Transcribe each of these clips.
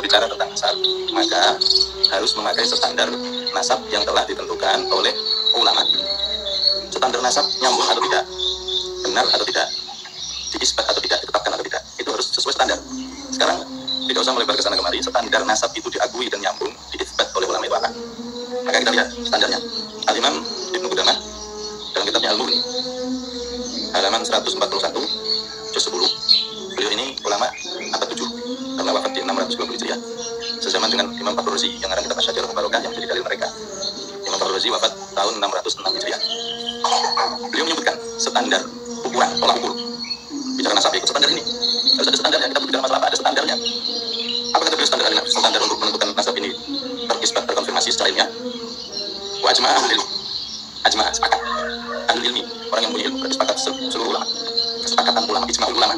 berbicara tentang nasab, maka harus memakai standar nasab yang telah ditentukan oleh ulama. Standar nasab nyambung atau tidak, benar atau tidak, diisbat atau tidak, ditetapkan atau tidak, itu harus sesuai standar. Sekarang tidak usah melebar ke sana kemari, standar nasab itu diakui dan nyambung, diisbat oleh ulama itu apa? Maka kita lihat standarnya. Al-Imam Ibnu Qudamah dalam kitabnya Al-Mughni halaman 141 juz 10, beliau ini ulama abad 7 karena wafat di 620 Hijriah, sezaman dengan Imam Fakhrur Razi yang ngarang kitab Asy-Syajarah Mubarakah yang menjadi dalil mereka. Imam Fakhrur Razi wafat tahun 606 Hijriah. Beliau menyebutkan standar ukuran, tolak ukur bicara nasab, ikut standar ini harus ada standarnya. Kita berbicara masalah apa, ada standarnya. Apa kata beliau standar ilmiah? Standar untuk menentukan nasab ini terisbat, terkonfirmasi secara ilmiah. Wa ajma'a ahlul ilmi, ajma' sepakat ahlul ilmi, orang yang punya ilmu, sepakat seluruh ulama, kesepakatan ulama, ijma'ul ulama,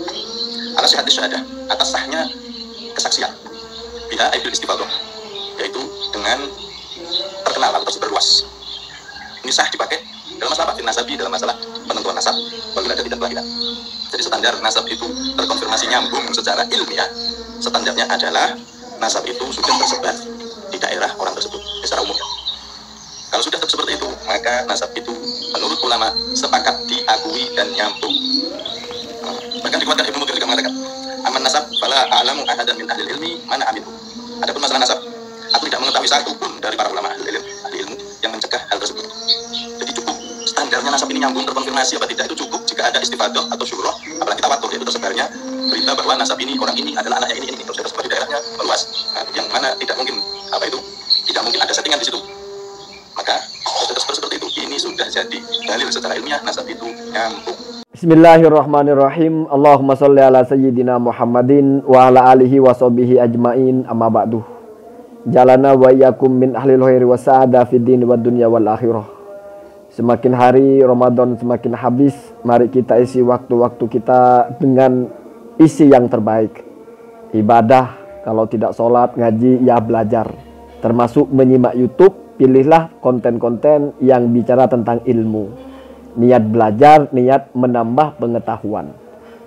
ala sihhatis syahadah, atas sahnya kesaksian, biha aibil istifadah, yaitu dengan terkenal atau tersebar luas. Ini sah dipakai dalam masalah apa? Nasabi, dalam masalah penentuan nasab, bagaimana dan kelahiran. Jadi standar nasab itu terkonfirmasi nyambung secara ilmiah. Standarnya adalah nasab itu sudah tersebar di daerah orang tersebut secara umumnya. Kalau sudah seperti itu, maka nasab itu menurut ulama sepakat diakui dan nyambung. Bahkan dikuatkan Ibnu Mudir juga mengatakan, aman nasab fala a'lamu ahadan min ahli ilmi mana aminu. Adapun masalah nasab, aku tidak mengetahui satu pun dari para ulama ahli ilmu yang mencegah hal tersebut. Jadi cukup standarnya nasab ini nyambung, terkonfirmasi apa tidak, itu cukup jika ada istifadah atau syuroh, apalagi tawatur, yaitu tersebarnya berita bahwa nasab ini, orang ini adalah anaknya ini terus tersebar di daerahnya meluas. Yang mana tidak mungkin tidak mungkin ada settingan di situ. Maka seperti itu, ini sudah jadi dalil secara ilmiah nasab itu nyambung. Bismillahirrahmanirrahim. Allahumma sholli ala sayyidina Muhammadin wa ala alihi wa sahbihi ajmain, amma ba'du. Jalana wa iyyakum min ahlil khairi wa sa'ada fid din wad dunya wal akhirah. Semakin hari Ramadan semakin habis, mari kita isi waktu-waktu kita dengan isi yang terbaik. Ibadah, kalau tidak sholat, ngaji, ya belajar. Termasuk menyimak YouTube. Pilihlah konten-konten yang bicara tentang ilmu. Niat belajar, niat menambah pengetahuan.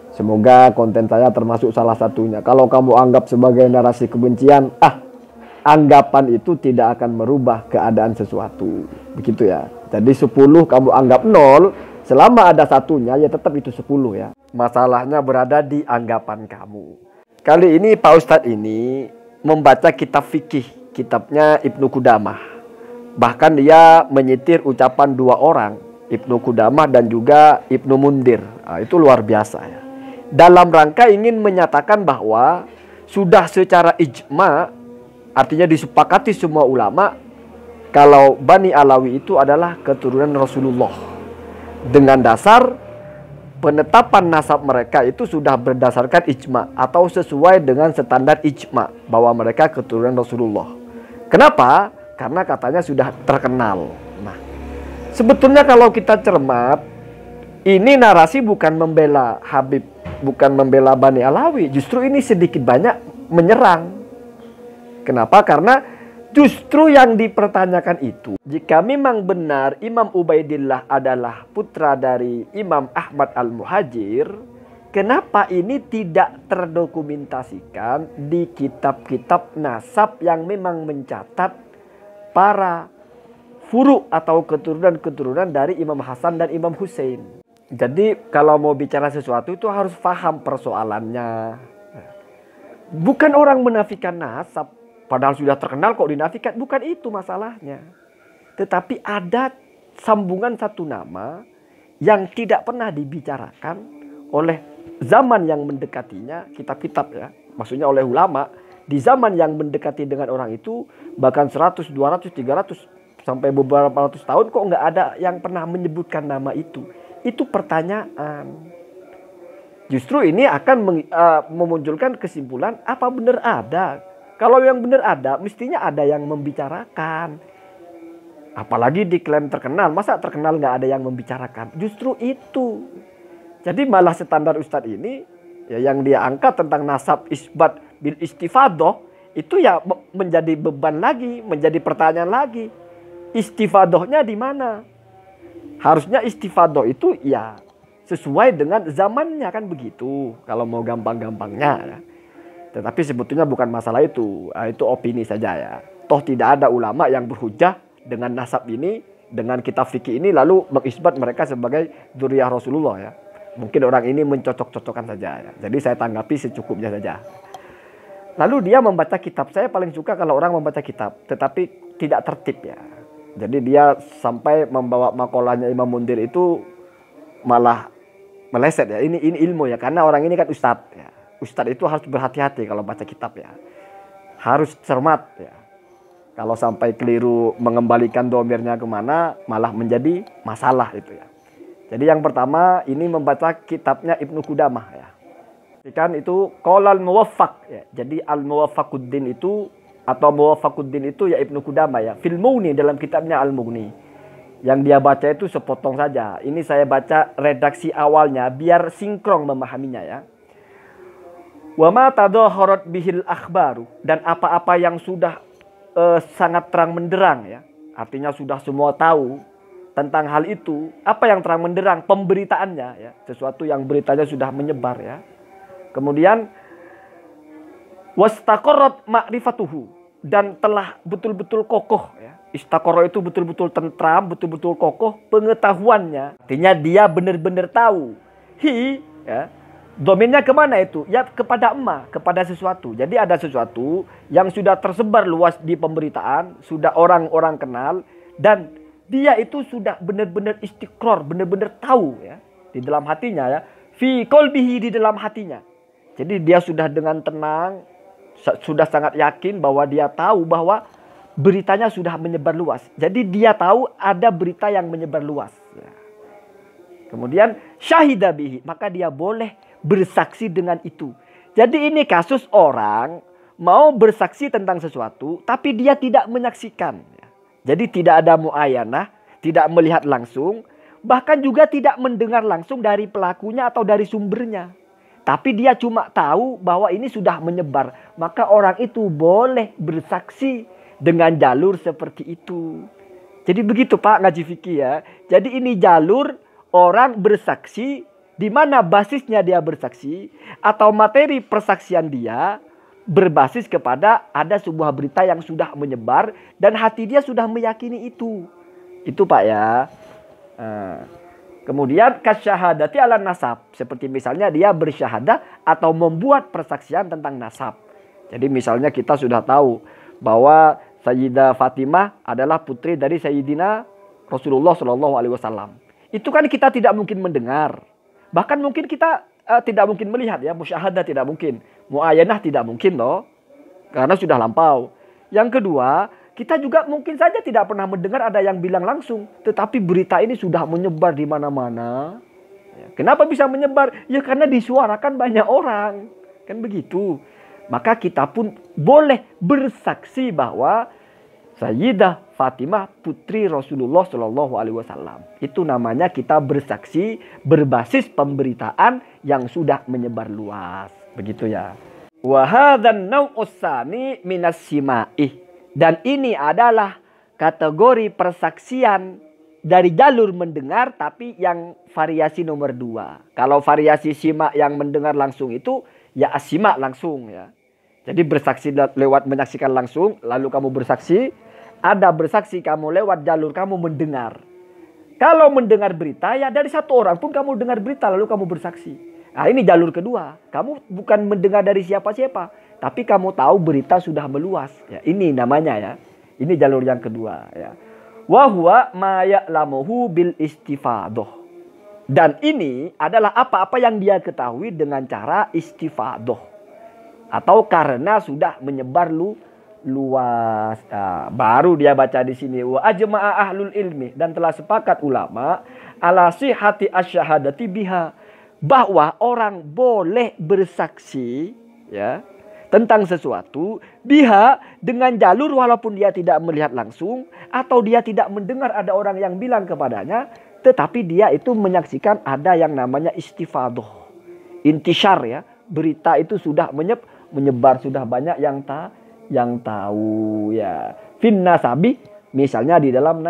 Semoga konten saya termasuk salah satunya. Kalau kamu anggap sebagai narasi kebencian, anggapan itu tidak akan merubah keadaan sesuatu. Begitu ya. Jadi 10 kamu anggap 0, selama ada satunya ya tetap itu 10 ya. Masalahnya berada di anggapan kamu. Kali ini Pak Ustadz ini membaca kitab fikih, kitabnya Ibnu Qudamah. Bahkan dia menyitir ucapan 2 orang, Ibnu Qudamah dan juga Ibnu Mundir. Itu luar biasa ya. Dalam rangka ingin menyatakan bahwa sudah secara ijma, artinya disepakati semua ulama, kalau Bani Alawi itu adalah keturunan Rasulullah. Dengan dasar penetapan nasab mereka itu sudah berdasarkan ijma atau sesuai dengan standar ijma bahwa mereka keturunan Rasulullah. Kenapa? Karena katanya sudah terkenal. Nah, sebetulnya kalau kita cermat, ini narasi bukan membela Habib, bukan membela Bani Alawi. Justru ini sedikit banyak menyerang. Kenapa? Karena justru yang dipertanyakan itu, jika memang benar Imam Ubaidillah adalah putra dari Imam Ahmad Al-Muhajir, kenapa ini tidak terdokumentasikan di kitab-kitab nasab yang memang mencatat para furu atau keturunan-keturunan dari Imam Hasan dan Imam Hussein. Jadi kalau mau bicara sesuatu itu harus paham persoalannya. Bukan orang menafikan nasab, padahal sudah terkenal kok dinafikan. Bukan itu masalahnya. Tetapi ada sambungan satu nama yang tidak pernah dibicarakan oleh zaman yang mendekatinya, kitab-kitab ya. Maksudnya oleh ulama. Di zaman yang mendekati dengan orang itu, bahkan 100, 200, 300, sampai beberapa ratus tahun kok nggak ada yang pernah menyebutkan nama itu. Itu pertanyaan. Justru ini akan memunculkan kesimpulan, apa benar ada? Kalau yang benar ada, mestinya ada yang membicarakan. Apalagi diklaim terkenal, masa terkenal nggak ada yang membicarakan? Justru itu. Jadi malah standar Ustadz ini, ya yang dia angkat tentang nasab isbat bil istifadah, itu ya menjadi beban lagi, menjadi pertanyaan lagi. Istifadahnya di mana? Harusnya istifadah itu ya sesuai dengan zamannya, kan begitu. Kalau mau gampang-gampangnya. Tetapi sebetulnya bukan masalah itu. Itu opini saja ya. Toh tidak ada ulama yang berhujah dengan nasab ini, dengan kitab fikih ini lalu mengisbat mereka sebagai dzurriyyah Rasulullah ya. Mungkin orang ini mencocok-cocokkan saja ya. Jadi saya tanggapi secukupnya saja. Lalu dia membaca kitab. Saya paling suka kalau orang membaca kitab, tetapi tidak tertib ya. Jadi dia sampai membawa makolahnya Imam Mundir itu malah meleset ya. Ini ilmu ya, karena orang ini kan ustadz ya. Ustadz itu harus berhati-hati kalau baca kitab ya. Harus cermat ya. Kalau sampai keliru mengembalikan domirnya kemana, malah menjadi masalah itu ya. Jadi yang pertama ini membaca kitabnya Ibnu Qudamah ya. Kan itu Qaulal Muwaffaq ya. Jadi Al-Muwaffaquddin itu atau Muwaffaquddin itu ya Ibnu Qudamah ya. Fil Mughni dalam kitabnya Al-Mughni. Yang dia baca itu sepotong saja. Ini saya baca redaksi awalnya biar sinkron memahaminya ya. Wa ma tadhaharat bihil akhbaru, dan apa-apa yang sudah sangat terang menderang ya. Artinya sudah semua tahu tentang hal itu. Apa yang terang menderang? Pemberitaannya ya. Sesuatu yang beritanya sudah menyebar ya. Kemudian wastaqarrat ma'rifatuhu, dan telah betul-betul kokoh ya. Istaqarra itu betul-betul tentram, betul-betul kokoh pengetahuannya. Artinya dia benar-benar tahu. Ya. Domainnya kemana itu? Ya kepada kepada sesuatu. Jadi ada sesuatu yang sudah tersebar luas di pemberitaan, sudah orang-orang kenal, dan dia itu sudah benar-benar istiqrar, benar-benar tahu ya di dalam hatinya ya. Fi qalbihi, di dalam hatinya. Jadi dia sudah dengan tenang, sudah sangat yakin bahwa dia tahu bahwa beritanya sudah menyebar luas. Jadi dia tahu ada berita yang menyebar luas. Kemudian syahida bihi, maka dia boleh bersaksi dengan itu. Jadi ini kasus orang mau bersaksi tentang sesuatu, tapi dia tidak menyaksikan. Jadi tidak ada muayanah, tidak melihat langsung, bahkan juga tidak mendengar langsung dari pelakunya atau dari sumbernya. Tapi dia cuma tahu bahwa ini sudah menyebar. Maka orang itu boleh bersaksi dengan jalur seperti itu. Jadi begitu Pak ngaji fikih ya. Jadi ini jalur orang bersaksi, di mana basisnya dia bersaksi atau materi persaksian dia berbasis kepada ada sebuah berita yang sudah menyebar dan hati dia sudah meyakini itu. Itu Pak ya. Kemudian kasyahadati ala nasab. Seperti misalnya dia bersyahadah atau membuat persaksian tentang nasab. Jadi misalnya kita sudah tahu bahwa Sayyidah Fatimah adalah putri dari Sayyidina Rasulullah SAW. Itu kan kita tidak mungkin mendengar. Bahkan mungkin kita tidak mungkin melihat ya. Musyahadah tidak mungkin. Muayanah tidak mungkin loh. Karena sudah lampau. Yang kedua, kita juga mungkin saja tidak pernah mendengar ada yang bilang langsung. Tetapi berita ini sudah menyebar di mana-mana. Kenapa bisa menyebar? Ya karena disuarakan banyak orang. Kan begitu. Maka kita pun boleh bersaksi bahwa Sayyidah Fatimah putri Rasulullah SAW. Itu namanya kita bersaksi berbasis pemberitaan yang sudah menyebar luas. Begitu ya. Wa hadzan naw'us tsani minas sima'ih. Dan ini adalah kategori persaksian dari jalur mendengar tapi yang variasi nomor 2. Kalau variasi simak yang mendengar langsung itu ya asimak langsung ya. Jadi bersaksi lewat menyaksikan langsung, lalu kamu bersaksi. Ada bersaksi kamu lewat jalur kamu mendengar. Kalau mendengar berita ya dari satu orang pun kamu dengar berita lalu kamu bersaksi. Nah ini jalur kedua. Kamu bukan mendengar dari siapa-siapa. Tapi kamu tahu berita sudah meluas. Ya, ini namanya ya. Ini jalur yang kedua ya. Wa huwa ma ya'lamuhu bil istifadah. Dan ini adalah apa-apa yang dia ketahui dengan cara istifadah. Atau karena sudah menyebar luas. Nah, baru dia baca di sini wa ajma'a ahlul ilmi, dan telah sepakat ulama ala sihhati asyhadati biha, bahwa orang boleh bersaksi ya tentang sesuatu biha dengan jalur walaupun dia tidak melihat langsung atau dia tidak mendengar ada orang yang bilang kepadanya, tetapi dia itu menyaksikan ada yang namanya istifadah, intisyar ya, berita itu sudah menyebar, sudah banyak yang tahu ya. Fin nasabi, misalnya di dalam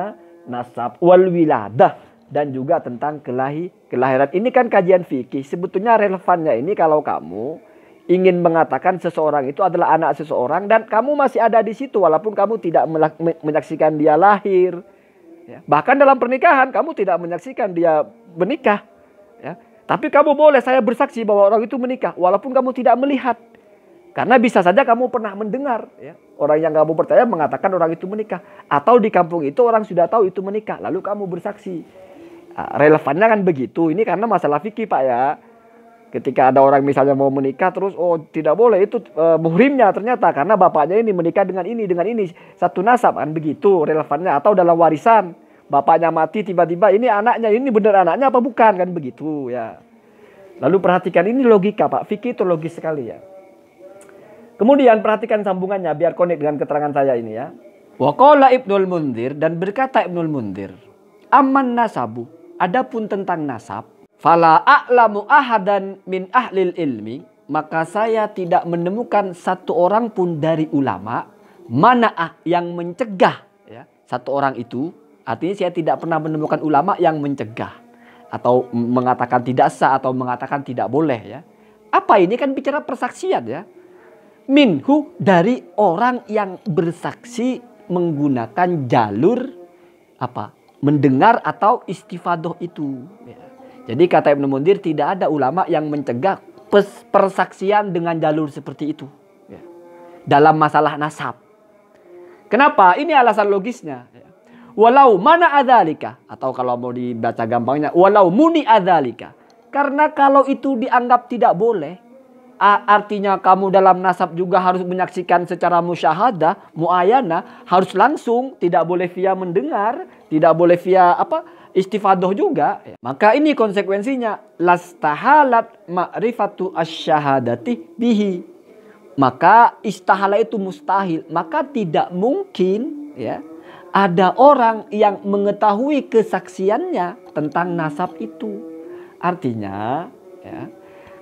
nasab, wal wiladah, dan juga tentang kelahiran. Ini kan kajian fikih. Sebetulnya relevannya ini kalau kamu ingin mengatakan seseorang itu adalah anak seseorang dan kamu masih ada di situ walaupun kamu tidak menyaksikan dia lahir. Ya. Bahkan dalam pernikahan kamu tidak menyaksikan dia menikah. Ya. Tapi kamu boleh saya bersaksi bahwa orang itu menikah walaupun kamu tidak melihat. Karena bisa saja kamu pernah mendengar ya, orang yang kamu percaya mengatakan orang itu menikah. Atau di kampung itu orang sudah tahu itu menikah lalu kamu bersaksi. Nah, relevannya kan begitu. Ini karena masalah fikih Pak ya. Ketika ada orang misalnya mau menikah terus tidak boleh itu muhrimnya ternyata karena bapaknya ini menikah dengan ini satu nasab kan begitu relevannya. Atau dalam warisan bapaknya mati tiba-tiba ini anaknya ini benar anaknya apa bukan kan begitu ya. Lalu perhatikan ini logika Pak, fikih itu logis sekali ya. Kemudian perhatikan sambungannya biar connect dengan keterangan saya ini ya. Wa qala Ibnul Mundzir dan berkata Ibnul Mundzir, amman nasabu, adapun tentang nasab, fala a'lamu ahadan min ahlil ilmi, maka saya tidak menemukan satu orang pun dari ulama mana'ah yang mencegah ya, satu orang itu. Artinya saya tidak pernah menemukan ulama yang mencegah atau mengatakan tidak sah atau mengatakan tidak boleh ya. Apa ini kan bicara persaksian ya. Minhu dari orang yang bersaksi menggunakan jalur apa? Mendengar atau istifadoh itu ya. Jadi kata Ibnu Mundzir tidak ada ulama yang mencegah persaksian dengan jalur seperti itu ya, dalam masalah nasab. Kenapa? Ini alasan logisnya. Ya. Walau mana adzalika atau kalau mau dibaca gampangnya walau muni adzalika. Karena kalau itu dianggap tidak boleh, artinya kamu dalam nasab juga harus menyaksikan secara musyahadah, muayana, harus langsung, tidak boleh via mendengar, tidak boleh via istifadoh juga. Maka ini konsekuensinya lastahalat ma'rifatu asyahadati bihi. Maka istahala itu mustahil, maka tidak mungkin ya ada orang yang mengetahui kesaksiannya tentang nasab itu. Artinya ya,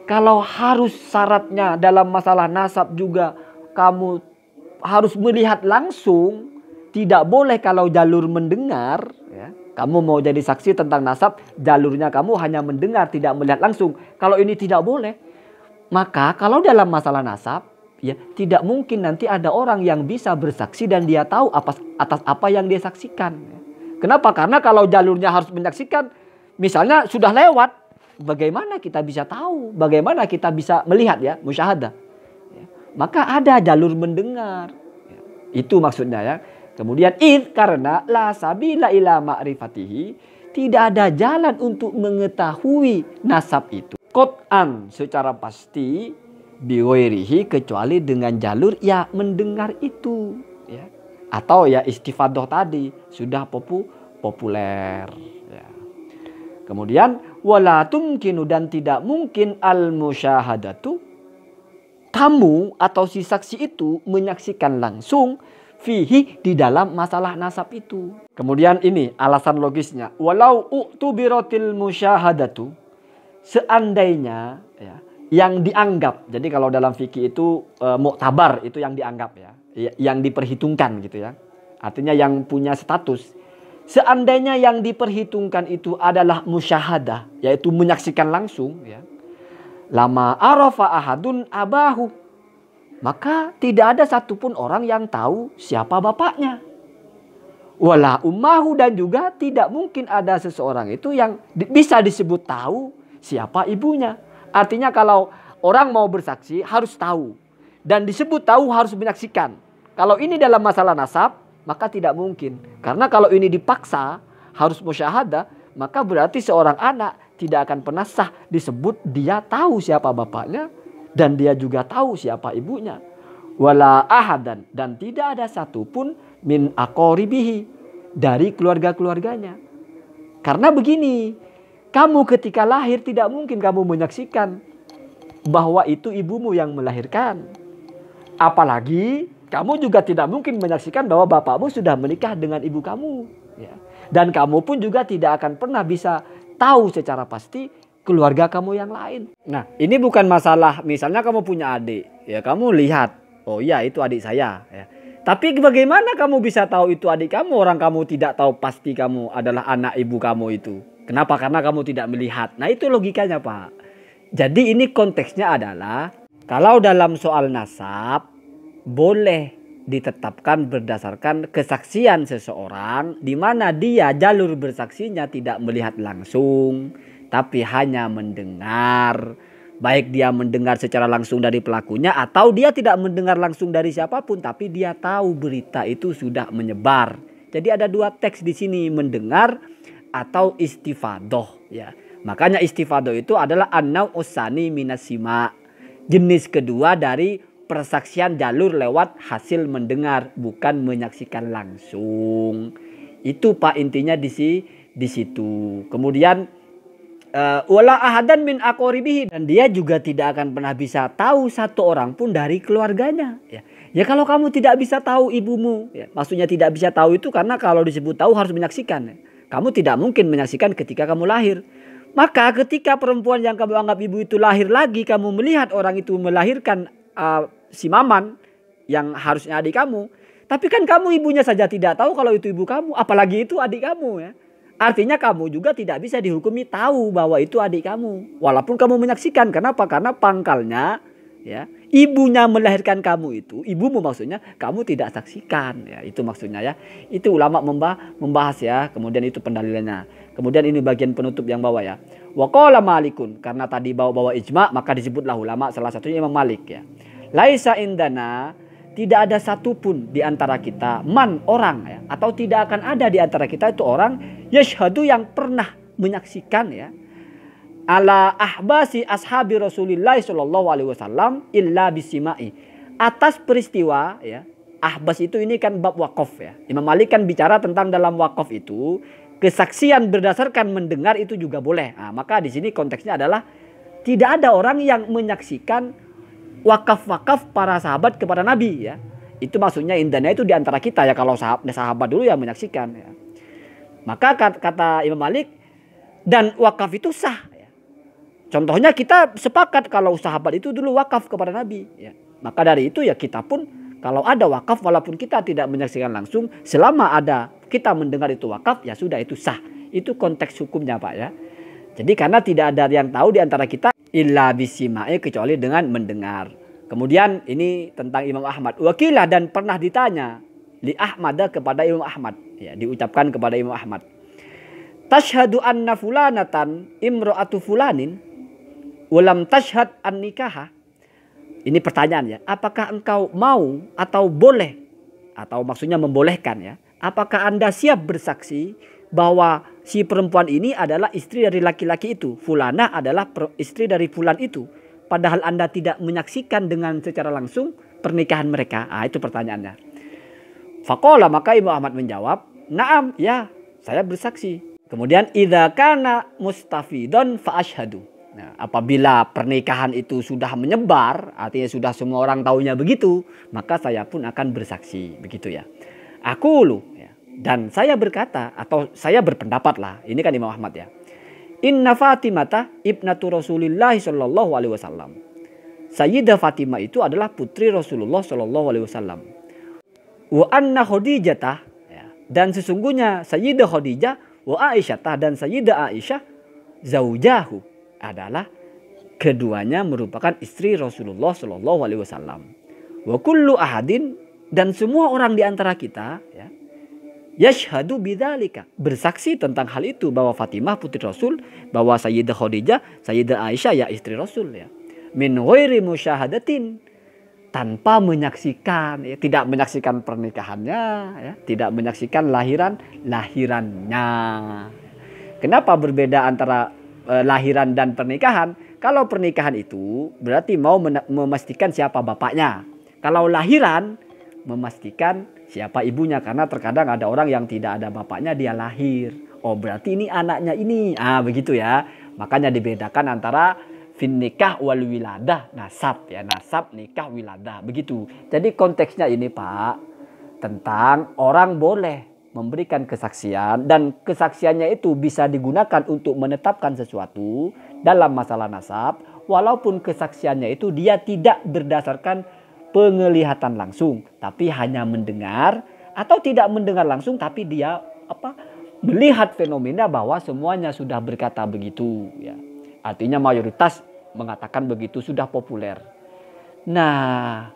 kalau harus syaratnya dalam masalah nasab juga kamu harus melihat langsung, tidak boleh kalau jalur mendengar ya. Kamu mau jadi saksi tentang nasab, jalurnya kamu hanya mendengar, tidak melihat langsung. Kalau ini tidak boleh, maka kalau dalam masalah nasab, ya tidak mungkin nanti ada orang yang bisa bersaksi dan dia tahu atas apa yang dia saksikan. Kenapa? Karena kalau jalurnya harus menyaksikan, misalnya sudah lewat, bagaimana kita bisa tahu? Bagaimana kita bisa melihat ya, musyahadah? Ya. Maka ada jalur mendengar. Ya. Itu maksudnya ya. Kemudian karena la sabila ila ma'rifatihi, tidak ada jalan untuk mengetahui nasab itu. Qot'an secara pasti biwairihi kecuali dengan jalur ya mendengar itu ya. Atau ya istifadoh tadi sudah populer ya. Kemudian wala tumkinu dan tidak mungkin al musyahadatu kamu atau si saksi itu menyaksikan langsung fihi di dalam masalah nasab itu. Kemudian ini alasan logisnya. Walau u'tubiratil musyahadatu, seandainya ya, yang dianggap. Jadi kalau dalam fikih itu muktabar itu yang dianggap ya, yang diperhitungkan gitu ya. Artinya yang punya status. Seandainya yang diperhitungkan itu adalah musyahadah, yaitu menyaksikan langsung ya. Lama arafa ahadun abahu, maka tidak ada satupun orang yang tahu siapa bapaknya. Wala ummahu dan juga tidak mungkin ada seseorang itu yang bisa disebut tahu siapa ibunya. Artinya kalau orang mau bersaksi harus tahu. Dan disebut tahu harus menyaksikan. Kalau ini dalam masalah nasab maka tidak mungkin. Karena kalau ini dipaksa harus musyahadah maka berarti seorang anak tidak akan pernah sah disebut dia tahu siapa bapaknya. Dan dia juga tahu siapa ibunya. Wala ahadan dan tidak ada satupun min aqoribihi dari keluarga-keluarganya. Karena begini, kamu ketika lahir tidak mungkin kamu menyaksikan bahwa itu ibumu yang melahirkan. Apalagi kamu juga tidak mungkin menyaksikan bahwa bapakmu sudah menikah dengan ibu kamu. Ya. Dan kamu pun juga tidak akan pernah bisa tahu secara pasti keluarga kamu yang lain. Nah, ini bukan masalah misalnya kamu punya adik, ya kamu lihat, oh iya itu adik saya. Ya. Tapi bagaimana kamu bisa tahu itu adik kamu, orang kamu tidak tahu pasti kamu adalah anak ibu kamu itu. Kenapa? Karena kamu tidak melihat. Nah itu logikanya Pak. Jadi ini konteksnya adalah Kalau dalam soal nasab boleh ditetapkan berdasarkan kesaksian seseorang di mana dia jalur bersaksinya tidak melihat langsung tapi hanya mendengar. Baik dia mendengar secara langsung dari pelakunya atau dia tidak mendengar langsung dari siapapun tapi dia tahu berita itu sudah menyebar. Jadi ada dua teks di sini, mendengar atau istifadoh ya. Makanya istifadoh itu adalah an-naw usani minasima. Jenis kedua dari persaksian jalur lewat hasil mendengar, bukan menyaksikan langsung. Itu Pak intinya di situ. Kemudian wala ahadan min aqoribihi, dan dia juga tidak akan pernah bisa tahu satu orang pun dari keluarganya. Ya kalau kamu tidak bisa tahu ibumu, ya, maksudnya tidak bisa tahu itu karena kalau disebut tahu harus menyaksikan. Kamu tidak mungkin menyaksikan ketika kamu lahir. Maka ketika perempuan yang kamu anggap ibu itu lahir lagi, kamu melihat orang itu melahirkan si Maman yang harusnya adik kamu. Tapi kan kamu ibunya saja tidak tahu kalau itu ibu kamu, apalagi itu adik kamu ya. Artinya kamu juga tidak bisa dihukumi tahu bahwa itu adik kamu. Walaupun kamu menyaksikan. Kenapa? Karena pangkalnya ya, ibunya melahirkan kamu itu, ibumu maksudnya, kamu tidak saksikan ya, itu maksudnya ya. Itu ulama membahas ya, kemudian itu pendalilannya. Kemudian ini bagian penutup yang bawah ya. Wa qala Malikun, karena tadi bawa ijma maka disebutlah ulama, salah satunya Imam Malik ya. Laisa indana, tidak ada satupun di antara kita man orang ya, atau tidak akan ada di antara kita itu orang yashhadu yang pernah menyaksikan ya, ala ahbasi ashabi Rasulillah sallallahu alaihi wasallam illa bisimai, atas peristiwa ya. Ahbas itu ini kan bab wakaf ya. Imam Malik kan bicara tentang dalam wakaf itu kesaksian berdasarkan mendengar itu juga boleh. Nah, maka di sini konteksnya adalah tidak ada orang yang menyaksikan wakaf-wakaf para sahabat kepada Nabi ya. Itu maksudnya indahnya itu di antara kita ya, kalau sahabat dulu yang menyaksikan ya. Maka kata Imam Malik, dan wakaf itu sah ya. Contohnya kita sepakat kalau sahabat itu dulu wakaf kepada Nabi ya. Maka dari itu ya kita pun kalau ada wakaf walaupun kita tidak menyaksikan langsung, selama ada kita mendengar itu wakaf ya sudah, itu sah. Itu konteks hukumnya Pak ya. Jadi karena tidak ada yang tahu di antara kita illa bisima'i, kecuali dengan mendengar. Kemudian ini tentang Imam Ahmad. Wakilah, dan pernah ditanya li Ahmad, kepada Imam Ahmad ya, diucapkan kepada Imam Ahmad. Tashhadu anna fulanatan imra'atu fulanin walam tashhad an nikah. Ini pertanyaan ya. Apakah engkau mau atau boleh, atau maksudnya membolehkan ya, apakah Anda siap bersaksi bahwa si perempuan ini adalah istri dari laki-laki itu, fulana adalah istri dari fulan itu, padahal Anda tidak menyaksikan dengan secara langsung pernikahan mereka? Itu pertanyaannya. Faqala, maka Imam Ahmad menjawab, na'am, ya, saya bersaksi. Kemudian idza kana mustafidon fa asyhadu. Nah, apabila pernikahan itu sudah menyebar, artinya sudah semua orang tahunya begitu, maka saya pun akan bersaksi, begitu ya. Aku lu ya, dan saya berkata atau saya berpendapat lah, ini kan Imam Ahmad ya. Inna Fatimata ibnatu Rasulillah sallallahu alaihi wasallam. Sayyidah Fatimah itu adalah putri Rasulullah sallallahu alaihi wasallam. Wa anna Khadijah ya, dan sesungguhnya Sayyidah Khadijah wa Aisyah, dan Sayyidah Aisyah zaujahu, adalah keduanya merupakan istri Rasulullah sallallahu alaihi wasallam. Wa kullu ahadin, dan semua orang di antara kita ya, yashhadu bidzalika, bersaksi tentang hal itu, bahwa Fatimah putri Rasul, bahwa Sayyidah Khadijah, Sayyidah Aisyah ya istri Rasul ya. Min ghairi musyahadatin, tanpa menyaksikan ya, tidak menyaksikan pernikahannya ya, tidak menyaksikan lahirannya. Kenapa berbeda antara lahiran dan pernikahan? Kalau pernikahan itu berarti mau memastikan siapa bapaknya. Kalau lahiran memastikan siapa ibunya, karena terkadang ada orang yang tidak ada bapaknya dia lahir. Oh berarti ini anaknya ini. Begitu ya. Makanya dibedakan antara fin nikah wal wiladah, nasab ya, nasab, nikah, wiladah, begitu. Jadi konteksnya ini Pak, tentang orang boleh memberikan kesaksian, dan kesaksiannya itu bisa digunakan untuk menetapkan sesuatu dalam masalah nasab, walaupun kesaksiannya itu dia tidak berdasarkan penglihatan langsung, tapi hanya mendengar, atau tidak mendengar langsung tapi dia melihat fenomena bahwa semuanya sudah berkata begitu ya. Artinya mayoritas mengatakan begitu, sudah populer. Nah,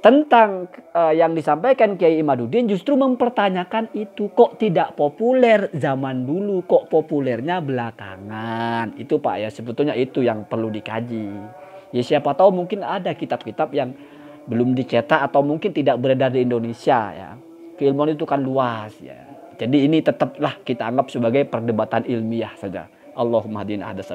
tentang yang disampaikan Kiai Imaduddin justru mempertanyakan itu, kok tidak populer zaman dulu, kok populernya belakangan. Itu Pak ya, sebetulnya itu yang perlu dikaji. Ya siapa tahu mungkin ada kitab-kitab yang belum dicetak atau mungkin tidak beredar di Indonesia ya. Keilmuan itu kan luas ya. Jadi ini tetaplah kita anggap sebagai perdebatan ilmiah saja. Allahumma hadina ahdas